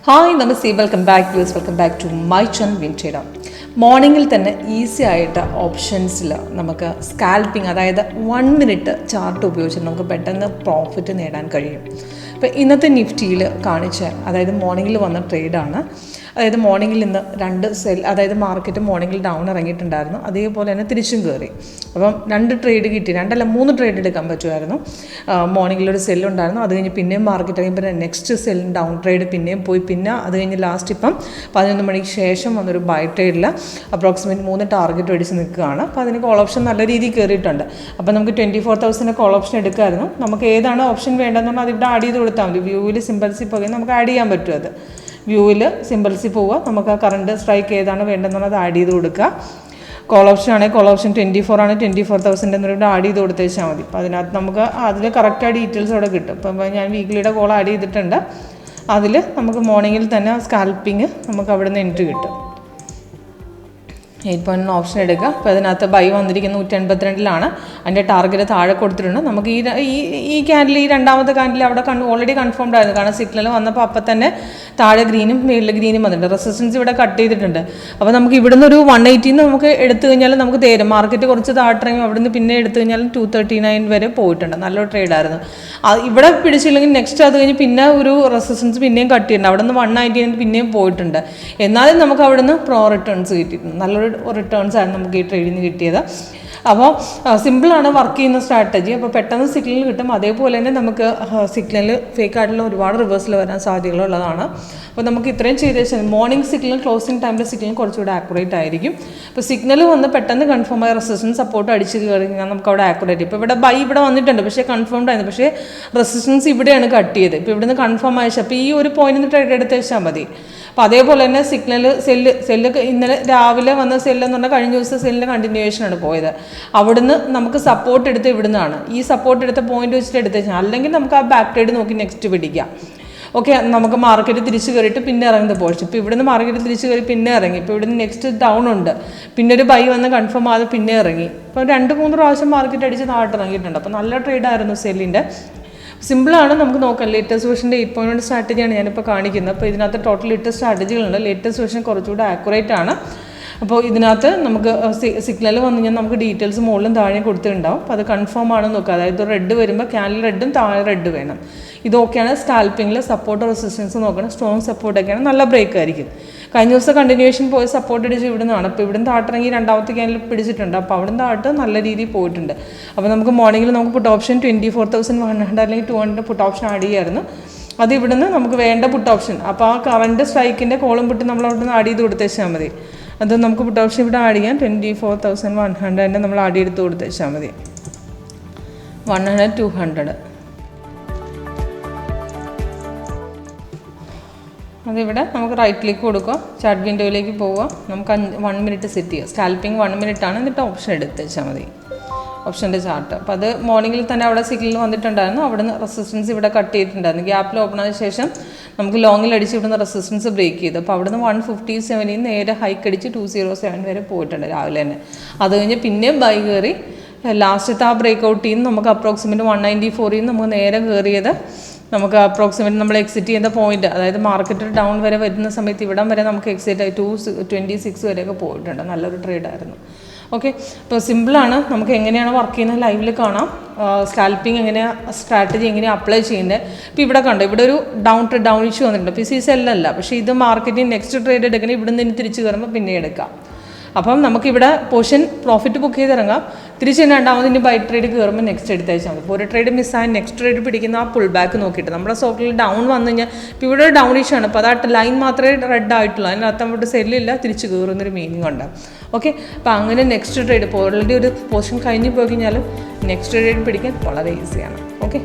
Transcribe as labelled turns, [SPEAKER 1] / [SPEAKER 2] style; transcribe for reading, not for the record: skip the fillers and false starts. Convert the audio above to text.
[SPEAKER 1] Hi namaste, welcome back to my channel Wintrader. മോർണിംഗിൽ തന്നെ easy ആയിട്ട് ഓപ്ഷൻസിൽ നമുക്ക് സ്കാൽപ്പിംഗ്, അതായത് 1 മിനിറ്റ് ചാർട്ട് ഉപയോഗിച്ച് നമുക്ക് പെട്ടെന്ന് പ്രോഫിറ്റ് നേടാൻ കഴിയും. ഇപ്പോൾ ഇന്നത്തെ നിഫ്റ്റിയിൽ കാണിച്ച, അതായത് മോർണിംഗിൽ വന്ന ട്രേഡാണ്. അതായത് മോർണിംഗിൽ ഇന്ന് 2 സെൽ, അതായത് മാർക്കറ്റ് മോർണിംഗിൽ ഡൗൺ ഇറങ്ങിയിട്ടുണ്ടായിരുന്നു, അതേപോലെ തന്നെ തിരിച്ചും കയറി. അപ്പം 2 ട്രേഡ് കിട്ടി, 2 അല്ല 3 ട്രേഡ് എടുക്കാൻ പറ്റുമായിരുന്നു. മോർണിംഗിലൊരു സെല്ലുണ്ടായിരുന്നു, അത് കഴിഞ്ഞ് പിന്നെയും മാർക്കറ്റ് ഇറങ്ങിയപ്പോൾ നെക്സ്റ്റ് സെല്ലും ഡൗൺ ട്രേഡ് പിന്നെയും പോയി. പിന്നെ അത് കഴിഞ്ഞ് ലാസ്റ്റ് ഇപ്പം 11 മണിക്ക് ശേഷം വന്നൊരു ബൈ ട്രേഡിൽ അപ്രോക്സിമേറ്റ് 3 ടാർഗറ്റ് അടിച്ച് നിൽക്കുകയാണ്. അപ്പോൾ അതിന് കോൾ ഓപ്ഷൻ നല്ല രീതിയിൽ കയറിയിട്ടുണ്ട്. അപ്പോൾ നമുക്ക് 24,000 കോൾ ഓപ്ഷൻ എടുക്കാമായിരുന്നു. നമുക്ക് ഏതാണ് ഓപ്ഷൻ വേണ്ടതെന്ന് പറഞ്ഞാൽ അതിവിടെ ആഡ് ചെയ്ത് കൊടുത്താൽ മതി. വ്യൂവിൽ സിമ്പിൾസിൽ പോയി നമുക്ക് ആഡ് ചെയ്യാൻ പറ്റും. അത് വ്യൂവിൽ സിമ്പിൾസിൽ പോവുക, നമുക്ക് ആ കറണ്ട് സ്ട്രൈക്ക് ഏതാണ് വേണ്ടതെന്നുള്ളത് ആഡ് ചെയ്ത് കൊടുക്കുക. കോൾ ഓപ്ഷൻ ആണെങ്കിൽ കോൾ ഓപ്ഷൻ 24 ആണ്, 24,000 എന്നിവിടെ ആഡ് ചെയ്ത് കൊടുത്തേച്ചാൽ മതി. അപ്പോൾ അതിനകത്ത് നമുക്ക് അതിൽ കറക്റ്റായ ഡീറ്റെയിൽസ് അവിടെ കിട്ടും. ഇപ്പം ഞാൻ വീക്ക്ലിയുടെ കോൾ ആഡ് ചെയ്തിട്ടുണ്ട്. അതിൽ നമുക്ക് മോർണിംഗിൽ തന്നെ സ്കാൽപ്പിങ് നമുക്ക് അവിടെ നിന്ന് എൻട്രി കിട്ടും. 8.1 ഓപ്ഷൻ എടുക്കുക. അപ്പോൾ അതിനകത്ത് ബൈ വന്നിരിക്കുന്നത് 182-ലാണ്. അതിൻ്റെ ടാർഗറ്റ് താഴെ കൊടുത്തിട്ടുണ്ട്. നമുക്ക് ഈ ക്യാൻഡിൽ, ഈ രണ്ടാമത്തെ ക്യാൻഡിൽ അവിടെ ഓൾറെഡി കൺഫേംഡ് ആയിരുന്നു. കാരണം സിഗ്നൽ വന്നപ്പോൾ അപ്പം തന്നെ താഴെ ഗ്രീനും മേളിൽ ഗ്രീനും വന്നിട്ടുണ്ട്. റെസിസ്റ്റൻസ് ഇവിടെ കട്ട് ചെയ്തിട്ടുണ്ട്. അപ്പോൾ നമുക്ക് ഇവിടുന്ന് ഒരു 180 നമുക്ക് എടുത്തു കഴിഞ്ഞാൽ നമുക്ക് തരും. മാർക്കറ്റ് കുറച്ച് താഴ്ത്തിറങ്ങി അവിടുന്ന് പിന്നെ എടുത്തു കഴിഞ്ഞാൽ 239 വരെ പോയിട്ടുണ്ട്. നല്ലൊരു ട്രേഡായിരുന്നു. ഇവിടെ പിടിച്ചില്ലെങ്കിൽ നെക്സ്റ്റ് അത് കഴിഞ്ഞ് പിന്നെ ഒരു റെസിസ്റ്റൻസ് പിന്നെയും കട്ട് ചെയ്തിട്ടുണ്ട്. അവിടെ നിന്ന് 190 പിന്നെയും പോയിട്ടുണ്ട്. എന്നാലും നമുക്ക് അവിടെ നിന്ന് പ്രോ റിട്ടേൺസ് കിട്ടിയിട്ടുണ്ട്. നല്ലൊരു റിട്ടേൺസ് ആണ് നമുക്ക് ഈ ട്രേഡിൽ നിന്ന് കിട്ടിയത്. അപ്പോൾ സിമ്പിളാണ് വർക്ക് ചെയ്യുന്ന സ്ട്രാറ്റജി. അപ്പോൾ പെട്ടെന്ന് സിഗ്നൽ കിട്ടും. അതേപോലെ തന്നെ നമുക്ക് സിഗ്നൽ ഫേക്ക് ആയിട്ടുള്ള ഒരുപാട് റിവേഴ്സിൽ വരാൻ സാധ്യതകളുള്ളതാണ്. അപ്പോൾ നമുക്ക് ഇത്രയും ചെയ്ത് വെച്ചാൽ മോർണിംഗ് സിഗ്നൽ, ക്ലോസിംഗ് ടൈമിലെ സിഗ്നൽ കുറച്ചുകൂടെ ആക്യുറേറ്റ് ആയിരിക്കും. ഇപ്പോൾ സിഗ്നൽ വന്ന് പെട്ടെന്ന് കൺഫേം ആയ റെസിസ്റ്റൻസ് സപ്പോർട്ട് അടിച്ച് കഴിഞ്ഞാൽ നമുക്ക് അവിടെ ആക്യുറേറ്റ്. ഇപ്പോൾ ഇവിടെ ബൈ ഇവിടെ വന്നിട്ടുണ്ട്, പക്ഷേ കൺഫേംഡ് ആയിരുന്നു. പക്ഷേ റെസിസ്റ്റൻസ് ഇവിടെയാണ് കട്ട് ചെയ്ത്. ഇപ്പോൾ ഇവിടുന്ന് കൺഫേം ആയ അപ്പോൾ ഈ ഒരു പോയിന്റിൽ നിന്ന് ട്രേഡ് എടുത്ത് വെച്ചാൽ മതി. അപ്പോൾ അതേപോലെ തന്നെ സിഗ്നൽ സെല്ല് ഇന്നലെ രാവിലെ വന്ന സെല്ലെന്ന് പറഞ്ഞാൽ കഴിഞ്ഞ ദിവസം സെല്ലിൻ്റെ കണ്ടിന്യൂവേഷനാണ് പോയത്. അവിടുന്ന് നമുക്ക് സപ്പോർട്ട് എടുത്ത് ഇവിടുന്നാണ് ഈ സപ്പോർട്ട് എടുത്ത പോയിന്റ് വെച്ചിട്ട് എടുത്ത് വെച്ചാൽ, അല്ലെങ്കിൽ നമുക്ക് ആ ബാക്ക് ട്രേഡ് നോക്കി നെക്സ്റ്റ് പിടിക്കാം. ഓക്കെ, നമുക്ക് മാർക്കറ്റ് തിരിച്ച് കയറിയിട്ട് പിന്നെ ഇറങ്ങുന്നത് പോഴ്ച. ഇപ്പോൾ ഇവിടുന്ന് മാർക്കറ്റ് തിരിച്ച് കയറി പിന്നെ ഇറങ്ങി. ഇപ്പോൾ ഇവിടുന്ന് നെക്സ്റ്റ് ഡൗൺ ഉണ്ട്, പിന്നെ ഒരു ബൈ വന്ന് കൺഫേം ആകാതെ പിന്നെ ഇറങ്ങി. ഇപ്പോൾ 2-3 പ്രാവശ്യം മാർക്കറ്റ് അടിച്ച് താഴോട്ട് ഇറങ്ങിയിട്ടുണ്ട്. അപ്പോൾ നല്ല ട്രേഡായിരുന്നു സെല്ലിൻ്റെ. സിമ്പിളാണ്, നമുക്ക് നോക്കാം. ലേറ്റസ്റ്റ് വേർഷൻ്റെ 8.1 സ്ട്രാറ്റജിയാണ് ഞാനിപ്പോൾ കാണിക്കുന്നത്. അപ്പോൾ ഇതിനകത്ത് ടോട്ടൽ 8 സ്ട്രാറ്റജികളുണ്ട്. ലേറ്റസ്റ്റ് വേർഷൻ കുറച്ചുകൂടെ ആക്യുറേറ്റ് ആണ്. അപ്പോൾ ഇതിനകത്ത് നമുക്ക് സിഗ്നൽ വന്നു കഴിഞ്ഞാൽ നമുക്ക് ഡീറ്റെയിൽസ് മുകളിലും താഴെയും കൊടുത്തിട്ടുണ്ടാവും. അപ്പോൾ അത് കൺഫേം ആണെന്ന് നോക്കുക. അതായത് റെഡ് വരുമ്പോൾ ക്യാൻഡിൽ റെഡും താഴെ റെഡ് വേണം. ഇതൊക്കെയാണ് സ്കാൽപ്പിങ്ങിൽ സപ്പോർട്ട് റെസിസ്റ്റൻസ് നോക്കണം. സ്ട്രോങ് സപ്പോർട്ടൊക്കെയാണ്, നല്ല ബ്രേക്ക് ആയിരിക്കും. കഴിഞ്ഞ ദിവസം കണ്ടിന്യൂവേഷൻ പോയി സപ്പോർട്ട് അടിച്ച് ഇവിടെ നിന്നാണ്. അപ്പോൾ ഇവിടുന്ന് താട്ടിറങ്ങി രണ്ടാമത്തെ ക്യാൻഡിൽ പിടിച്ചിട്ടുണ്ട്. അപ്പോൾ അവിടുന്ന് താട്ട് നല്ല രീതിയിൽ പോയിട്ടുണ്ട്. അപ്പോൾ നമുക്ക് മോർണിംഗിൽ നമുക്ക് പുട്ട് ഓപ്ഷൻ 24,100 അല്ലെങ്കിൽ 200 പുട്ട് ഓപ്ഷൻ ആഡ് ചെയ്യായിരുന്നു. അത് ഇവിടുന്ന് നമുക്ക് വേണ്ട പുട്ട് ഓപ്ഷൻ. അപ്പോൾ ആ കറണ്ട് സ്ട്രൈക്കിൻ്റെ കോളം പുട്ട് നമ്മൾ അവിടെ നിന്ന് ആഡ് ചെയ്ത് കൊടുത്തേച്ചാൽ മതി. അത് നമുക്ക് പുട്ട് ഓപ്ഷൻ ഇവിടെ ആഡ് ചെയ്യാം. 24,100 നമ്മൾ ആഡ് ചെയ്ത് കൊടുത്തേച്ചാൽ മതി. 100, 200 അതിവിടെ നമുക്ക് റൈറ്റ് ക്ലിക്ക് കൊടുക്കുക, ചാർട്ട് വിൻഡോയിലേക്ക് പോവുക. നമുക്ക് 1 മിനിറ്റ് സെറ്റ് ചെയ്യുക. സ്കാൽപ്പിംഗ് 1 മിനിറ്റാണ്. എന്നിട്ട് ഓപ്ഷൻ എടുത്ത് വെച്ചാൽ മതി, ഓപ്ഷൻ്റെ ചാർട്ട്. അപ്പോൾ അത് മോർണിംഗിൽ തന്നെ അവിടെ സിഗ്നൽ വന്നിട്ടുണ്ടായിരുന്നു. അവിടെ നിന്ന് റെസിസ്റ്റൻസ് ഇവിടെ കട്ട് ചെയ്തിട്ടുണ്ടായിരുന്നു. ഗ്യാപ്പിൽ ഓപ്പൺ ആയ ശേഷം നമുക്ക് ലോങ്ങിൽ അടിച്ച് ഇവിടുന്ന് റെസിസ്റ്റൻസ് ബ്രേക്ക് ചെയ്തു. അപ്പോൾ അവിടെ നിന്ന് 157 നേരെ ഹൈക്ക് അടിച്ച് 207 വരെ പോയിട്ടുണ്ട് രാവിലെ തന്നെ. അത് കഴിഞ്ഞ് പിന്നെയും ബൈ കയറി ലാസ്റ്റത്തെ ആ ബ്രേക്ക് ഔട്ടിൽ നിന്ന് നമുക്ക് അപ്രോക്സിമേറ്റ് 194 നമുക്ക് നേരെ കയറിയത്. നമുക്ക് അപ്രോക്സിമേറ്റ് നമ്മൾ എക്സിറ്റ് ചെയ്യുന്ന പോയിന്റ്, അതായത് മാർക്കറ്റ് ഡൗൺ വരെ വരുന്ന സമയത്ത് ഇവിടം വരെ നമുക്ക് എക്സിറ്റ് ആയി 226 വരെയൊക്കെ പോയിട്ടുണ്ട്. നല്ലൊരു ട്രേഡായിരുന്നു. ഓക്കെ, അപ്പോൾ സിമ്പിളാണ്. നമുക്ക് എങ്ങനെയാണ് വർക്ക് ചെയ്യുന്നത് ലൈവിൽ കാണാം. സ്കാൽപ്പിംഗ് എങ്ങനെയാണ്, സ്ട്രാറ്റജി എങ്ങനെയാണ് അപ്ലൈ ചെയ്യുന്നത്. ഇപ്പോൾ ഇവിടെ കണ്ടോ, ഇവിടെ ഒരു ഡൗൺ ഇഷ്യൂ വന്നിട്ടുണ്ട്. ഇപ്പോൾ ഈ സെല്ലല്ല, പക്ഷേ ഇത് മാർക്കറ്റിൽ നെക്സ്റ്റ് ട്രേഡ് എടുക്കണം. ഇവിടെ നിന്ന് തിരിച്ച് കയറുമ്പോൾ പിന്നെ എടുക്കാം. അപ്പം നമുക്കിവിടെ പോർഷൻ പ്രോഫിറ്റ് ബുക്ക് ചെയ്തിറങ്ങാം. തിരിച്ച് രണ്ടാമത് ഇനി ബൈ ട്രേഡ് കയറുമ്പോൾ നെക്സ്റ്റ് എടുത്തയച്ചാൽ മതി. ഇപ്പോൾ ഒരു ട്രേഡ് മിസ്സായി നെക്സ്റ്റ് ട്രേഡ് പിടിക്കുന്ന ആ പുൾ ബാക്ക് നോക്കിയിട്ട് നമ്മുടെ സ്റ്റോക്കിൽ ഡൗൺ വന്നു കഴിഞ്ഞാൽ ഇപ്പോൾ ഇവിടെ ഡൗൺ ഇഷ്യൂ ആണ്. അപ്പോൾ അതായിട്ട് ലൈൻ മാത്രമേ റെഡ് ആയിട്ടുള്ളൂ, അതിനകത്ത് അങ്ങോട്ട് സെല്ലില്ല, തിരിച്ച് കയറുന്നൊരു മീനിങ് ഉണ്ട്. ഓക്കെ, അപ്പോൾ അങ്ങനെ നെക്സ്റ്റ് ട്രേഡ് ഇപ്പോൾ ഓൾറെഡി ഒരു പോർഷൻ കഴിഞ്ഞ് പോയി കഴിഞ്ഞാലും നെക്സ്റ്റ് ട്രേഡ് പിടിക്കാൻ വളരെ ഈസിയാണ്. ഓക്കെ.